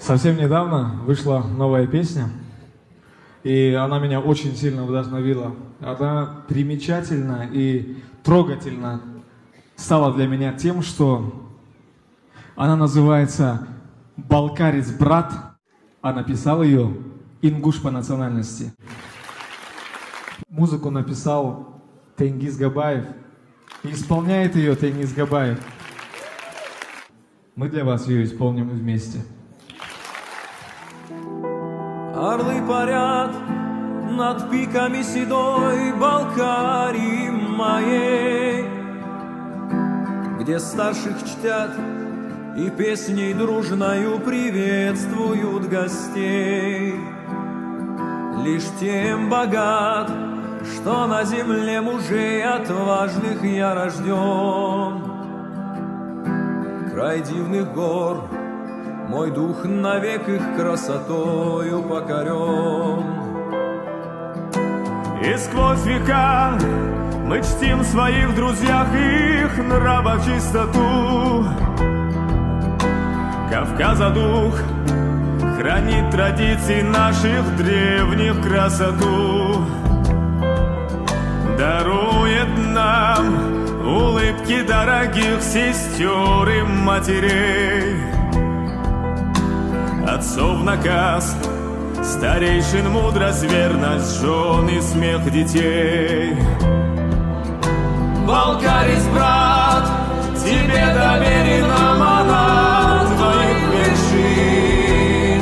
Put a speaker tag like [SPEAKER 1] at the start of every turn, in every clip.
[SPEAKER 1] Совсем недавно вышла новая песня, и она меня очень сильно вдохновила. Она примечательна и трогательна стала для меня тем, что она называется «Балкарец брат», а написал ее ингуш по национальности. Музыку написал Тенгиз Габаев, и исполняет ее Тенгиз Габаев. Мы для вас ее исполним вместе.
[SPEAKER 2] Орлы парят над пиками седой Балкарии моей, где старших чтят и песней дружною приветствуют гостей. Лишь тем богат, что на земле мужей отважных я рожден. Край дивных гор, мой дух навек их красотою покорен.
[SPEAKER 3] И сквозь века мы чтим в своих друзьях их нравочистоту. Кавказа дух хранит традиции наших древних красоту. Дарует нам улыбки дорогих сестер и матерей, отцов наказ, старейшин мудрость, верность жен и смех детей.
[SPEAKER 2] Балкарец, брат, тебе доверен аманат твоих вершин,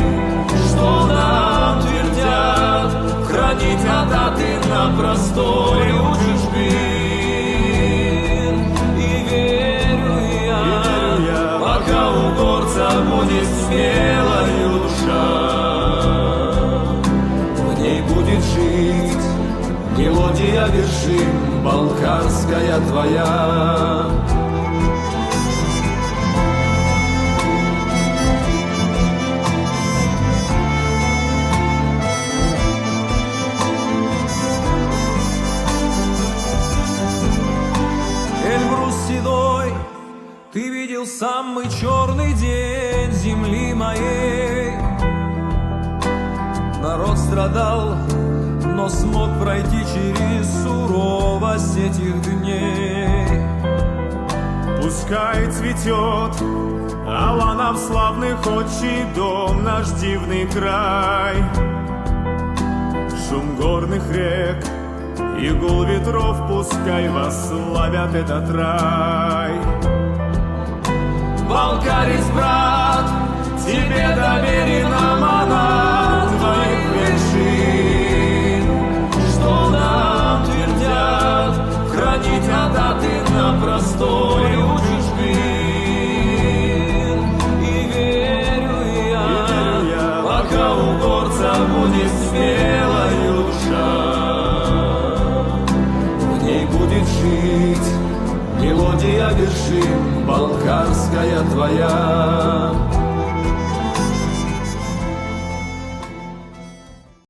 [SPEAKER 2] что нам твердят хранить адаты на просторе у чужбин. И верю я, пока у горца будет смелая душа, в ней будет жить мелодия вершин балкарская твоя. Эльбрус седой, ты видел самый черный день земли моей. Народ страдал, но смог пройти через суровость этих дней.
[SPEAKER 3] Пускай цветет Аланов славных отчий дом, наш дивный край. Шум горных рек и гул ветров пускай восславят этот рай.
[SPEAKER 2] Балкарец, брат, тебе доверен аманат твоих вершин, что нам твердят хранить адаты на просторе у чужбин. И верю я, пока у горца будет смелая душа, в ней будет жить мелодия вершин балкарская твоя.